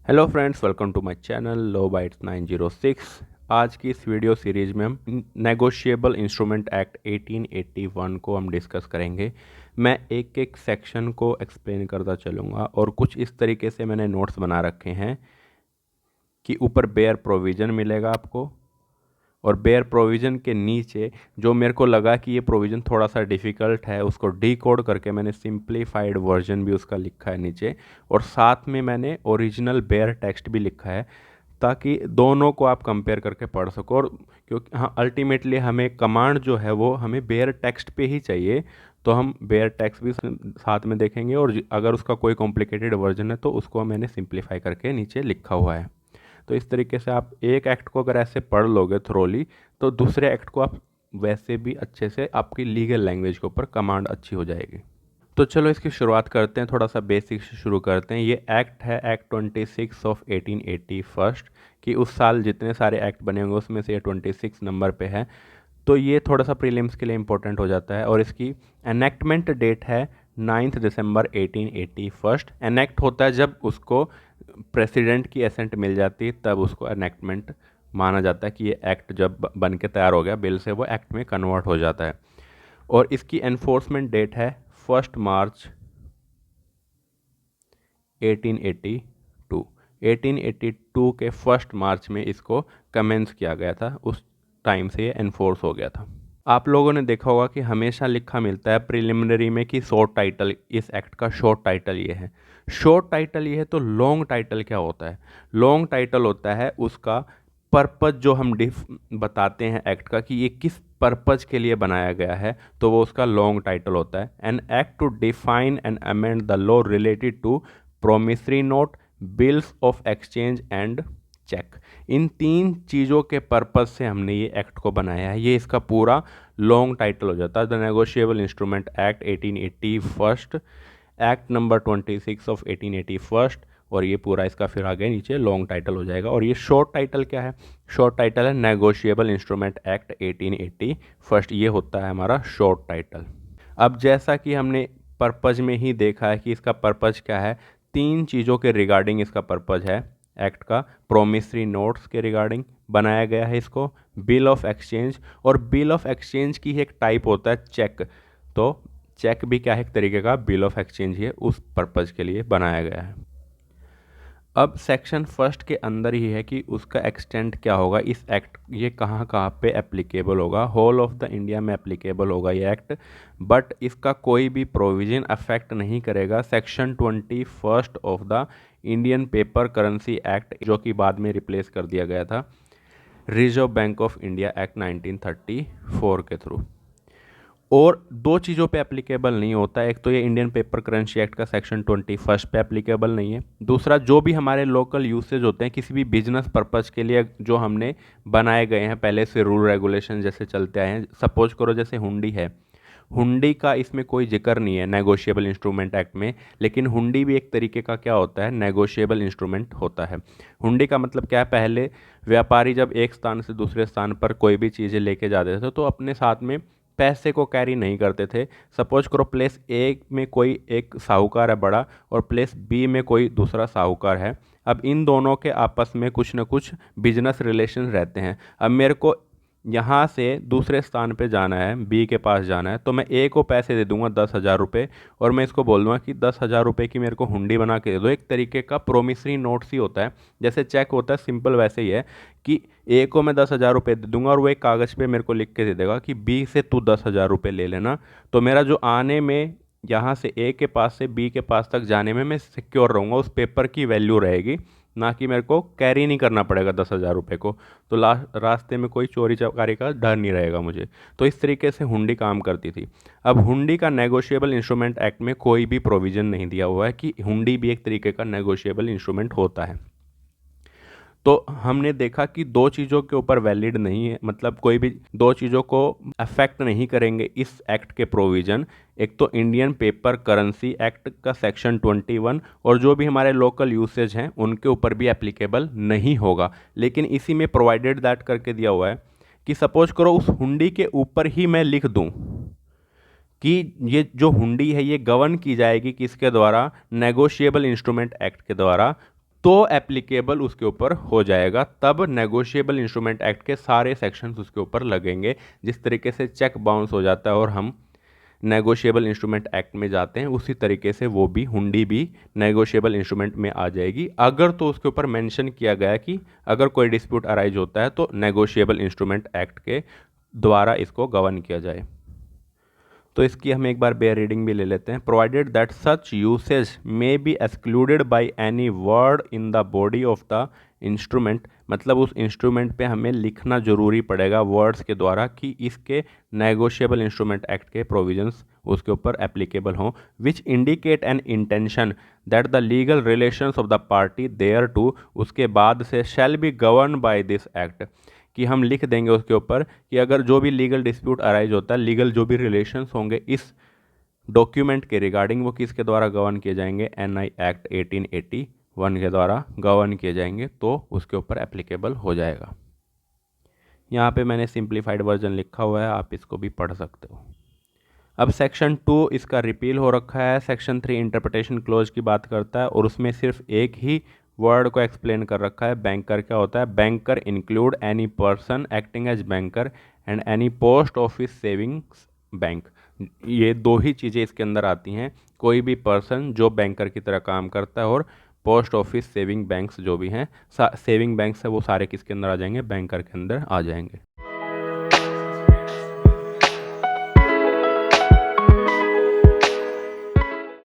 Hello friends, welcome to my channel low bytes 906। आज की इस वीडियो सीरीज में हम नेगोशिएबल इंस्ट्रूमेंट एक्ट 1881 को हम डिस्कस करेंगे। मैं एक एक सेक्शन को एक्सप्लेन करता चलूँगा और कुछ इस तरीके से मैंने नोट्स बना रखे हैं कि ऊपर बेयर प्रोविज़न मिलेगा आपको, और बेयर प्रोविज़न के नीचे जो मेरे को लगा कि ये प्रोविज़न थोड़ा सा डिफ़िकल्ट है, उसको डीकोड करके मैंने सिंप्लीफाइड वर्जन भी उसका लिखा है नीचे, और साथ में मैंने ओरिजिनल बेयर टेक्स्ट भी लिखा है ताकि दोनों को आप कंपेयर करके पढ़ सको। और क्योंकि हाँ, अल्टीमेटली हमें कमांड जो है वो हमें बेयर टेक्स्ट पे ही चाहिए, तो हम बेयर टेक्स्ट भी साथ में देखेंगे, और अगर उसका कोई कॉम्प्लिकेटेड वर्जन है तो उसको मैंने सिंप्लीफाई करके नीचे लिखा हुआ है। तो इस तरीके से आप एक एक्ट को अगर ऐसे पढ़ लोगे थ्रोली, तो दूसरे एक्ट को आप वैसे भी अच्छे से, आपकी लीगल लैंग्वेज के ऊपर कमांड अच्छी हो जाएगी। तो चलो इसकी शुरुआत करते हैं, थोड़ा सा बेसिक से शुरू करते हैं। ये एक्ट है एक्ट 26 ऑफ 1880 फर्स्ट, कि उस साल जितने सारे एक्ट बने होंगे उसमें से ये 26 नंबर पे है। तो ये थोड़ा सा प्रीलिम्स के लिए इंपॉर्टेंट हो जाता है। और इसकी एनेक्टमेंट डेट है 9 दिसंबर 1880 फर्स्ट। एनेक्ट होता है जब उसको प्रेसिडेंट की एसेंट मिल जाती है, तब उसको एनेक्टमेंट माना जाता है कि ये एक्ट जब बन के तैयार हो गया बिल से, वो एक्ट में कन्वर्ट हो जाता है। और इसकी एनफोर्समेंट डेट है 1 मार्च 1882। 1882 के 1 मार्च में इसको कमेंस किया गया था, उस टाइम से ये एनफोर्स हो गया था। आप लोगों ने देखा होगा कि हमेशा लिखा मिलता है प्रिलिमिनरी में कि शॉर्ट टाइटल, इस एक्ट का शॉर्ट टाइटल ये है, शॉर्ट टाइटल ये है। तो लॉन्ग टाइटल क्या होता है? लॉन्ग टाइटल होता है उसका पर्पज, जो हम बताते हैं एक्ट का कि ये किस पर्पज के लिए बनाया गया है, तो वो उसका लॉन्ग टाइटल होता है। An act to define and amend the law related to promissory note, bills of exchange and cheque. इन तीन चीज़ों के पर्पज से हमने ये एक्ट को बनाया है। ये इसका पूरा लॉन्ग टाइटल हो जाता है, the negotiable instrument act 1880 first, act number 26 of 1880 first. और ये पूरा इसका फिर आगे नीचे लॉन्ग टाइटल हो जाएगा। और ये शॉर्ट टाइटल क्या है? शॉर्ट टाइटल है नेगोशिएबल इंस्ट्रूमेंट एक्ट 1880 फर्स्ट, ये होता है हमारा शॉर्ट टाइटल। अब जैसा कि हमने पर्पज में ही देखा है कि इसका पर्पज क्या है, तीन चीज़ों के रिगार्डिंग इसका पर्पज है एक्ट का। प्रोमिसरी नोट्स के रिगार्डिंग बनाया गया है इसको, बिल ऑफ एक्सचेंज, और बिल ऑफ एक्सचेंज की एक टाइप होता है चेक। तो चेक भी क्या है, एक तरीके का बिल ऑफ एक्सचेंज ही है, उस पर्पज के लिए बनाया गया है। अब सेक्शन फर्स्ट के अंदर ही है कि उसका एक्सटेंट क्या होगा, इस एक्ट ये कहाँ कहाँ पे एप्लीकेबल होगा। होल ऑफ द इंडिया में एप्लीकेबल होगा ये एक्ट, बट इसका कोई भी प्रोविजन अफेक्ट नहीं करेगा section 21 of the Indian paper currency act, जो कि बाद में रिप्लेस कर दिया गया था reserve bank of India act 1934 के थ्रू। और दो चीज़ों पे एप्लीकेबल नहीं होता है, एक तो ये इंडियन पेपर करेंसी एक्ट का सेक्शन 21 पे एप्लीकेबल नहीं है। दूसरा, जो भी हमारे लोकल यूसेज होते हैं किसी भी बिजनेस पर्पज़ के लिए, जो हमने बनाए गए हैं पहले से रूल रेगुलेशन जैसे चलते आए हैं, सपोज करो जैसे हुंडी है, हुंडी का इसमें कोई जिक्र नहीं है नेगोशिएबल इंस्ट्रूमेंट एक्ट में, लेकिन हुंडी भी एक तरीके का क्या होता है, नेगोशिएबल इंस्ट्रूमेंट होता है। हुंडी का मतलब क्या है, पहले व्यापारी जब एक स्थान से दूसरे स्थान पर कोई भी चीज़ें लेके जाते थे तो अपने साथ में पैसे को कैरी नहीं करते थे। सपोज करो प्लेस ए में कोई एक साहूकार है बड़ा, और प्लेस बी में कोई दूसरा साहूकार है। अब इन दोनों के आपस में कुछ न कुछ बिजनेस रिलेशन रहते हैं। अब मेरे को यहाँ से दूसरे स्थान पे जाना है, बी के पास जाना है, तो मैं ए को पैसे दे दूंगा 10,000 रुपये, और मैं इसको बोल दूंगा कि 10,000 रुपये की मेरे को हुंडी बना के दे दो। एक तरीके का प्रोमिसरी नोट्स ही होता है, जैसे चेक होता है, सिंपल वैसे ही है कि ए को मैं 10,000 रुपये दे दूंगा और वो एक कागज़ पे मेरे को लिख के दे देगा कि बी से तू 10,000 रुपये ले लेना। तो मेरा जो आने में, यहाँ से ए के पास से बी के पास तक जाने में मैं सिक्योर रहूँगा, उस पेपर की वैल्यू रहेगी, ना कि मेरे को कैरी नहीं करना पड़ेगा 10,000 रुपये को। तो रास्ते में कोई चोरी चकारी का डर नहीं रहेगा मुझे। तो इस तरीके से हुंडी काम करती थी। अब हुंडी का नेगोशिएबल इंस्ट्रूमेंट एक्ट में कोई भी प्रोविज़न नहीं दिया हुआ है कि हुंडी भी एक तरीके का नेगोशिएबल इंस्ट्रूमेंट होता है। तो हमने देखा कि दो चीज़ों के ऊपर वैलिड नहीं है, मतलब कोई भी दो चीज़ों को अफेक्ट नहीं करेंगे इस एक्ट के प्रोविज़न। एक तो इंडियन पेपर करेंसी एक्ट का सेक्शन 21, और जो भी हमारे लोकल यूसेज हैं उनके ऊपर भी एप्लीकेबल नहीं होगा। लेकिन इसी में प्रोवाइडेड दैट करके दिया हुआ है कि सपोज करो उस हुंडी के ऊपर ही मैं लिख दूं कि ये जो हुंडी है ये गवर्न की जाएगी किसके द्वारा, नेगोशिएबल इंस्ट्रूमेंट एक्ट के द्वारा। तो एप्लीकेबल उसके ऊपर हो जाएगा, तब नेगोशिएबल इंस्ट्रूमेंट एक्ट के सारे सेक्शंस उसके ऊपर लगेंगे। जिस तरीके से चेक बाउंस हो जाता है और हम नेगोशिएबल इंस्ट्रूमेंट एक्ट में जाते हैं, उसी तरीके से वो भी हुंडी भी नेगोशिएबल इंस्ट्रूमेंट में आ जाएगी। अगर तो उसके ऊपर मेंशन किया गया कि अगर कोई डिस्प्यूट अराइज होता है तो नेगोशिएबल इंस्ट्रूमेंट एक्ट के द्वारा इसको गवर्न किया जाए। तो इसकी हम एक बार बेयर रीडिंग भी ले लेते हैं। Provided that such usage may be excluded by any word in the body of the instrument, मतलब उस इंस्ट्रूमेंट पे हमें लिखना जरूरी पड़ेगा वर्ड्स के द्वारा कि इसके नेगोशिएबल इंस्ट्रूमेंट एक्ट के प्रोविजंस उसके ऊपर एप्लीकेबल हों, which indicate an intention that the legal relations of the party thereto, उसके बाद से shall be govern by this act, कि हम लिख देंगे उसके ऊपर कि अगर जो भी लीगल डिस्प्यूट अराइज होता है, लीगल जो भी रिलेशंस होंगे इस डॉक्यूमेंट के रिगार्डिंग, वो किसके द्वारा गवर्न किए जाएंगे, एनआई एक्ट 1881 के द्वारा गवर्न किए जाएंगे, तो उसके ऊपर एप्लीकेबल हो जाएगा। यहाँ पे मैंने सिंप्लीफाइड वर्जन लिखा हुआ है, आप इसको भी पढ़ सकते हो। अब सेक्शन 2 इसका रिपील हो रखा है। सेक्शन 3 इंटरप्रिटेशन क्लोज की बात करता है और उसमें सिर्फ एक ही वर्ड को एक्सप्लेन कर रखा है। बैंकर क्या होता है? Banker include any person acting as banker and any post office savings bank. ये दो ही चीज़ें इसके अंदर आती हैं, कोई भी पर्सन जो बैंकर की तरह काम करता है और पोस्ट ऑफिस सेविंग बैंक्स जो भी हैं, सेविंग बैंक्स है वो सारे किसके अंदर आ जाएंगे? बैंकर के अंदर आ जाएंगे।